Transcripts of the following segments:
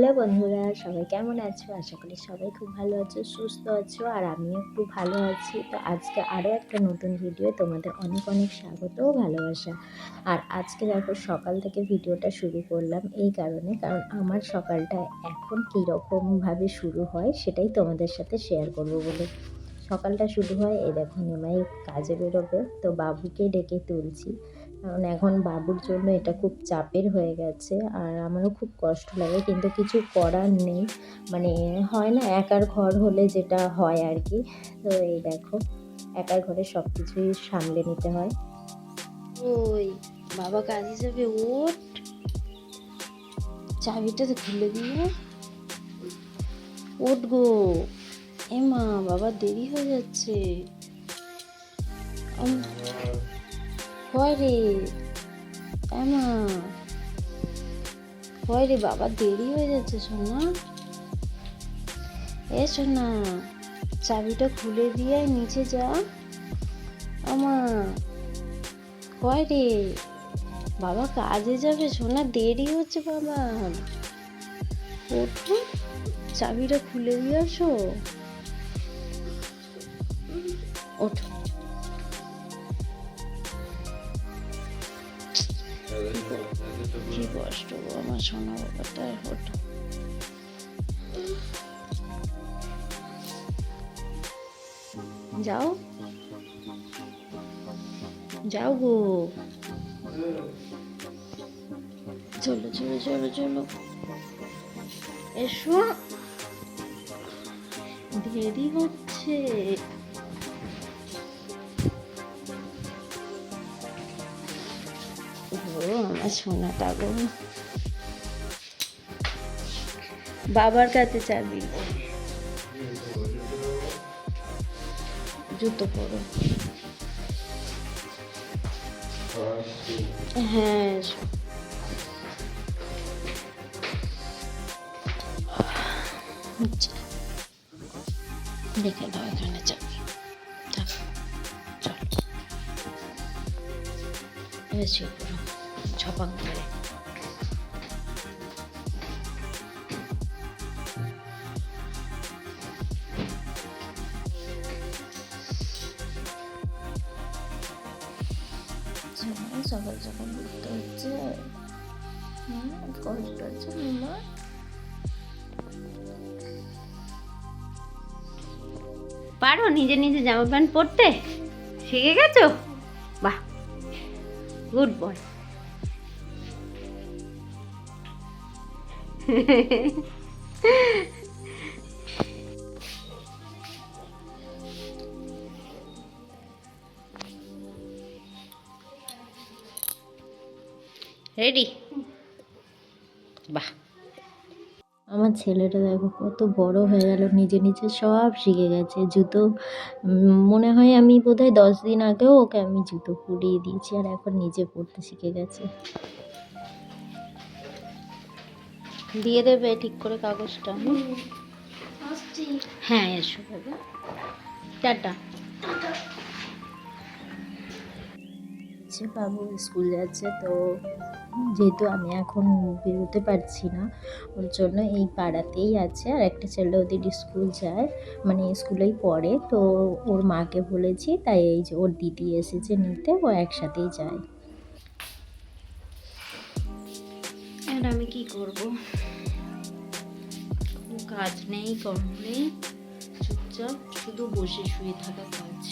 Hello বন্ধুরা, সবাই কেমন আছো? আশা করি সবাই খুব ভালো আছো, সুস্থ আছো, আর আমিও একটু ভালো আছি। তো আজকে আরও একটা নতুন ভিডিও তোমাদের অনেক অনেক স্বাগত ও ভালোবাসা। আর আজকে দেখো সকাল থেকে ভিডিওটা শুরু করলাম এই কারণে, কারণ আমার সকালটা এখন কীরকমভাবে শুরু হয় সেটাই তোমাদের সাথে শেয়ার করব বলে। সকালটা শুরু হয় এই দেখো, নিমাই কাজে বেরোবে, তো বাবুকে ডেকে তুলছি, কারণ এখন বাবুর জন্য এটা খুব চাপের হয়ে গেছে। আর আমারও খুব কষ্ট লাগে, কিন্তু কিছু করার নেই, মানে হয় না একার ঘর হলে যেটা হয় আর কি। তো এই দেখো, একার ঘরে সব কিছুই সামলে নিতে হয়। ওই বাবা কাজে যাবে, ওঠ, চাবিটা তো খুলে দিয়ে ওঠ গো। মা, বাবা দেরি হয়ে যাচ্ছে। হয় রে মা, হয় রে বাবা, দেরি হয়ে যাচ্ছে সোনা। সোনা, চাবিটা খুলে দিয়ে নিচে যা। আমার হয় রে বাবা কাজে যাবে সোনা, দেরি হচ্ছে বাবা। ওঠো, চাবিটা খুলে দিয়ে আসো। ওঠো, কি কষ্ট গো আমার সোনা বাবাটা। ওঠো, যাও যাও গো, চলো চলো চলো চলো, এসো, দেরি হচ্ছে। আমার সোনাটা গো, বাবার কাছে চাবি, জুতো পরো। হ্যাঁ এসো। দেখে দাও এখানে চাবি, চলো এসে পুরো ছপাক করে। সকাল সকাল উঠতে হচ্ছে, কষ্ট হচ্ছে মামা। পারো নিজে নিজে জামা প্যান্ট পরতে? শিখে গেছো? বাহ, গুড বয়। রেডি? বাহ, আমার ছেলেটা দেখো কত বড় হয়ে গেল, নিজে নিজে সব শিখে গেছে। জুতো মনে হয় আমি বোধহয় 10 দিন আগেও ওকে আমি জুতো পরিয়ে দিয়েছি, আর এখন নিজে পরতে শিখে গেছে। দিয়ে দেবে ঠিক করে কাগজটা? হ্যাঁ এসো বাবা, টাটা। বাবু স্কুল যাচ্ছে, তো যেহেতু আমি এখন বেরোতে পারছি না, ওর জন্য এই পাড়াতেই আছে। আর একটা ছেলে ওদের স্কুল যায়, মানে স্কুলেই পড়ে, তো ওর মাকে বলেছি, তাই এই যে ওর দিদি এসেছে নিতে, ও একসাথেই যায়। আর আমি কি করব, কাজ নেই, কর্ম নেই, চুপচাপ শুধু বসে শুয়ে থাকা কাজ।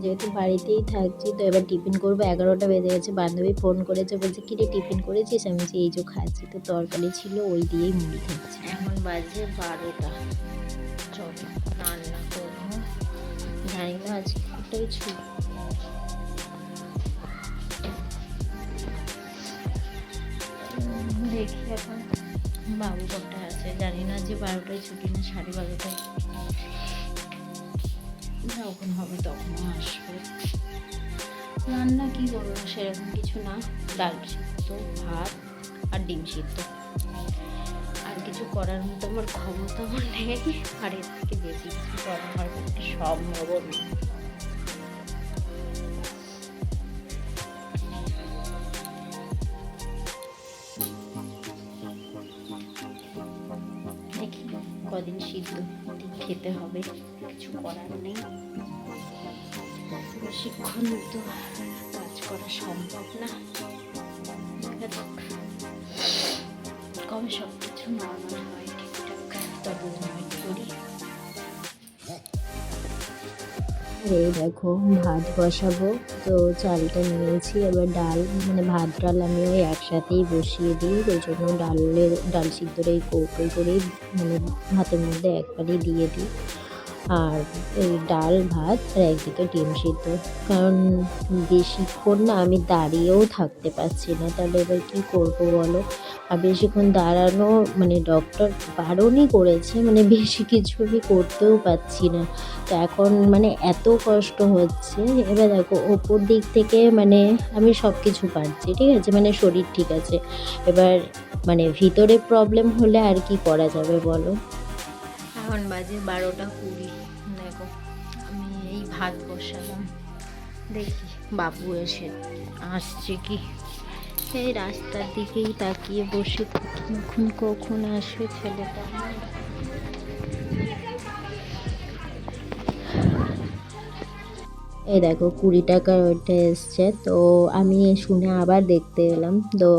যেহেতু বাড়িতেই থাকছি, তো এবার টিফিন করবো। 11টা বেজে গেছে, বান্ধবী ফোন করেছে, বলছে কিরে টিফিন করেছিস? আমি যে এই যে খাচ্ছি, তো তরকারি ছিল ওই দিয়েই মুড়ি খাচ্ছি। এখন বাজে 12টা, চলো রান্না করবো। জানি না আজকে ওটাই ছিল। দেখি এখন বাবু কটা আছে, জানি না যে 12টায় ছুটি না 12:30টায়, যখন হবে তখনও আসবে। রান্না কি করবো, সেরকম কিছু না, ডাল সিদ্ধ, ভাত আর ডিম সিদ্ধ। আর কিছু করার মতো আমার ক্ষমতা আমার নেই, আর এর থেকে বেশি কিছু করা আমার পক্ষে সম্ভব না। কদিন সিদ্ধ খেতে হবে, কিছু করার নেই। বেশিক্ষণ তো কাজ করা সম্ভব না। দেখা যাক কবে সব কিছু নর্মাল হয়, ঠিকঠাক, তবে ওয়েট করি। এই দেখো ভাত বসাবো, তো চালটা নিয়েছি। এবার ডাল মানে ভাত ডাল আমি ওই একসাথেই বসিয়ে দিই, ওই জন্য ডাল সিদ্ধর এই কৌটো করেই মানে ভাতের মধ্যে একবারই দিয়ে দিই। আর এই ডাল ভাত আর একদিকে ডিম সিদ্ধ, কারণ বেশিক্ষণ না আমি দাঁড়িয়েও থাকতে পারছি না, তাহলে এবার কী করবো বলো। আর বেশিক্ষণ দাঁড়ানো মানে ডক্টর বারণই করেছে, মানে বেশি কিছু আমি করতেও পারছি না। তো এখন মানে এত কষ্ট হচ্ছে। এবার দেখো ওপর দিক থেকে মানে আমি সব কিছু পারছি, ঠিক আছে, মানে শরীর ঠিক আছে, এবার মানে ভিতরে প্রবলেম হলে আর কি করা যাবে বলো। এখন বাজে 12:20। দেখো আমি এই ভাত বসালাম, দেখি বাবু আসছে কি। এই রাস্তার দিকেই তাকিয়ে বসে থাকি, কখন আসবে ছেলেটা। এই দেখো 20 টাকার ওইটা এসছে, তো আমি শুনে আবার দেখতে এলাম। তো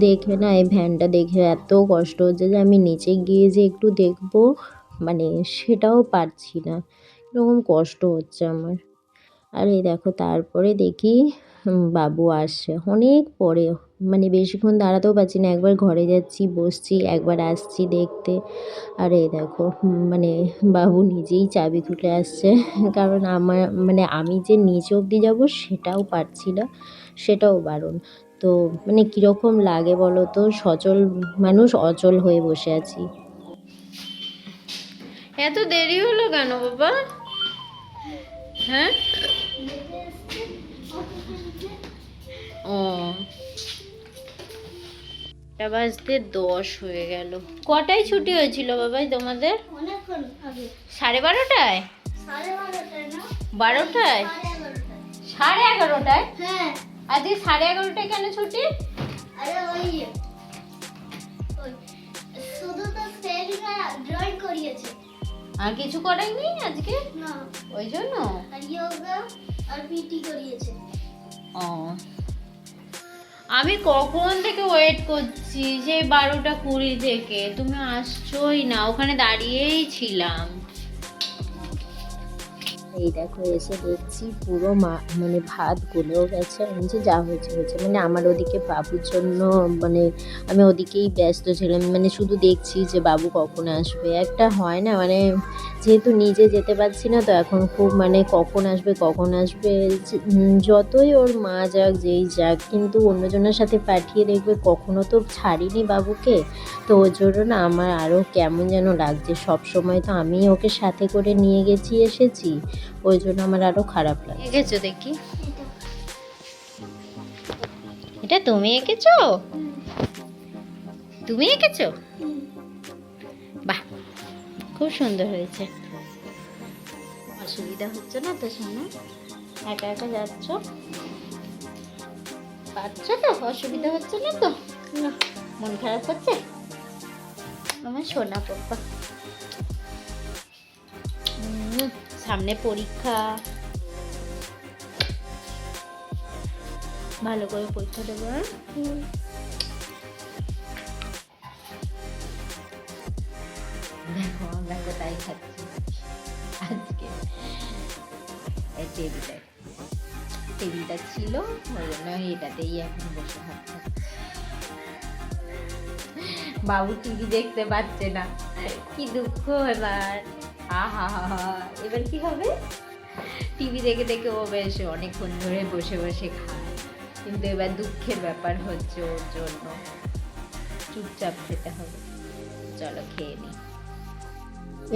দেখে না এই ভ্যানটা দেখে এত কষ্ট হচ্ছে যে আমি নিচে গিয়ে যে একটু দেখবো মানে সেটাও পারছি না, এরকম কষ্ট হচ্ছে আমার। আর এই দেখো তারপরে দেখি বাবু আসছে অনেক পরে, মানে বেশিক্ষণ দাঁড়াতেও পারছি না, একবার ঘরে যাচ্ছি বসছি, একবার আসছি দেখতে। আর এই দেখো মানে বাবু নিজেই চাবি তুলে আসছে, কারণ আমার মানে আমি যে নিচে অবধি যাবো সেটাও পারছি না, সেটাও বারণ। তো মানে কীরকম লাগে বলো তো, সচল মানুষ অচল হয়ে বসে আছি। এত দেরি হলো কেন বাবা? হ্যাঁ, ও 10:10 হয়ে গেল। কটায় ছুটি হয়েছিল বাবাই তোমাদের? 12:30টায়? 12টায়? 11:30টায়? হ্যাঁ, আজকে 11:30টায় কেন ছুটি? আরে ওই শুধু তো স্পেলিং আর ড্রয়িং করিয়েছে, আর কিছু করাইনি আজকে, না ওই জন্য। আর যোগা আর পিটি করিয়েছে। ও, আমি কখন থেকে ওয়েট করছি, সেই 12:20 থেকে, তুমি আসছোই না, ওখানে দাঁড়িয়েই ছিলাম। এই দেখো এসে দেখছি পুরো মানে ভাত গলেও গেছে। আমি যে যা হয়েছে হয়েছে, মানে আমার ওদিকে বাবুর জন্য মানে আমি ওদিকেই ব্যস্ত ছিলাম, মানে শুধু দেখছি যে বাবু কখন আসবে। একটা হয় না মানে যেহেতু নিজে যেতে পারছি না, তো এখন খুব মানে কখন আসবে কখন আসবে, যতই ওর মা যাক যেই যাক, কিন্তু অন্যজনের সাথে পাঠিয়ে দেখবে, কখনো তো ছাড়িনি বাবুকে। তো ওর জন্য না আমার আরও কেমন যেন লাগছে, সব সময় তো আমি ওকে সাথে করে নিয়ে গেছি এসেছি, ওই জন্য আমার আরো খারাপ লাগে। এঁকেছো দেখি, এটা তুমি এঁকেছো? তুমি এঁকেছো? বাহ, খুব সুন্দর হয়েছে। অসুবিধা হচ্ছে না তো শোনো? একা একা যাচ্ছ, পারছো তো? অসুবিধা হচ্ছে না তো? না, মন খারাপ হচ্ছে? আমার সোনা পাপ্পা, সামনে পরীক্ষা, ভালো করে পরীক্ষা দেবো। দেখো আমরা কোথায় খাচ্ছি আজকে। এই টেবিলটা ছিল, ওই জন্য এটাতেই এখন বসে ভাত খাচ্ছি। বাবু টিভি দেখতে পাচ্ছে না, কি দুঃখ এবার। আহা, এবার কি হবে? টিভি দেখে দেখে ও বেশ অনেকক্ষণ ধরে বসে বসে খায়, কিন্তু এবার দুঃখের ব্যাপার হচ্ছে ওর জন্য, চুপচাপ খেতে হবে। চলো খেয়ে নিই।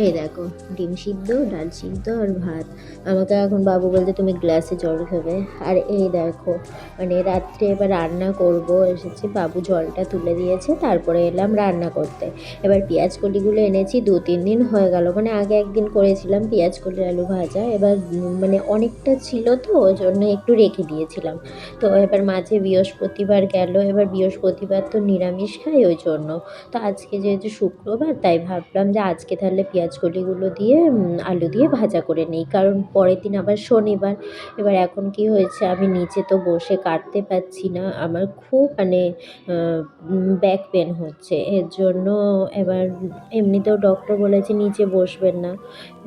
এই দেখো, ডিম সিদ্ধ, ডাল সিদ্ধ আর ভাত। আমাকে এখন বাবু বলতে তুমি গ্লাসে জল খাবে। আর এই দেখো, মানে রাত্রে এবার রান্না করব এসেছি, বাবু জলটা তুলে দিয়েছে, তারপরে এলাম রান্না করতে। এবার পেঁয়াজ কলিগুলো এনেছি, 2-3 দিন হয়ে গেল, মানে আগে একদিন করেছিলাম পেঁয়াজ কলি আলু ভাজা। এবার মানে অনেকটা ছিল তো ওই জন্য একটু রেখে দিয়েছিলাম। তো এবার মাঝে বৃহস্পতিবার গেল, এবার বৃহস্পতিবার তো নিরামিষ খাই ওই জন্য। তো আজকে যেহেতু শুক্রবার, তাই ভাবলাম যে আজকে তাহলে পেঁয়াজকলিগুলো দিয়ে আলু দিয়ে ভাজা করে নিই, কারণ পরের দিন আবার শনিবার। এবার এখন কি হয়েছে, আমি নিচে তো বসে কাটতে পারছি না, আমার খুব মানে ব্যাক পেন হচ্ছে, এর জন্য এবার এমনিতেও ডক্টর বলেছে নিচে বসবেন না।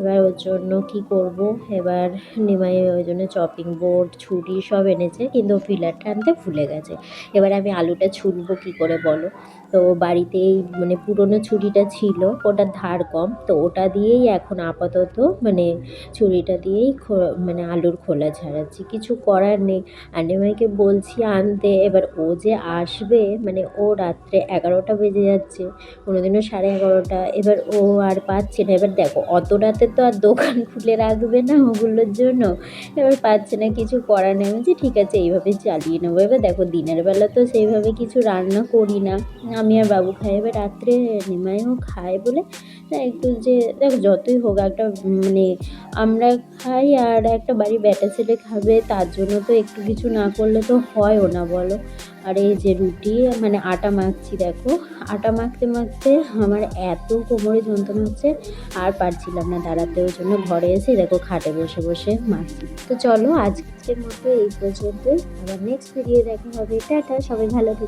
এবার ওর জন্য কি করব, এবার নিমাই ওই জন্য চপিং বোর্ড ছুরি সব এনেছে, কিন্তু ফিলারটা আনতে ভুলে গেছে। এবার আমি আলুটা ছুলবো কী করে বলো? তো বাড়িতেই মানে পুরনো ছুরিটা ছিল, ওটার ধার কম, তো ওটা দিয়েই এখন আপাতত মানে ছুরিটা দিয়েই মানে আলুর খোলা ছাড়াচ্ছি, কিছু করার নেই। আর নিমাইকে বলছি আনতে, এবার ও যে আসবে, মানে ও রাত্রে 11টা বেজে যাচ্ছে, কোনোদিনও 11:30। এবার ও আর পাচ্ছে না। এবার দেখো, অত রাতে তো আর দোকান খুলে রাখবে না ওগুলোর জন্য, এবার পাচ্ছে না, কিছু করার নেই। আমি বলছি ঠিক আছে এইভাবে চালিয়ে নেবো। এবার দেখো, দিনের বেলা তো সেইভাবে কিছু রান্না করি না, আমি আর বাবু খাই। এবার রাত্রে নিমাইও খায় বলে একটু, যে দেখো যতই হোক একটা মানে আমরা খাই আর একটা বাড়ির বেটা ছেলে খাবে, তার জন্য তো একটু কিছু না করলে তো হয়ও না বলো। আর এই যে রুটি মানে আটা মাখছি, দেখো আটা মাখতে মাখতে আমার এত কোমরে যন্ত্রণা হচ্ছে, আর পারছিলাম না দাঁড়াতে, ওই জন্য ঘরে এসে দেখো খাটে বসে বসে মাখছি। তো চলো আজকের মতো এই পর্যন্তই, আবার নেক্সট ভিডিও দেখা হবে। টাটা, সবাই ভালো থেকো।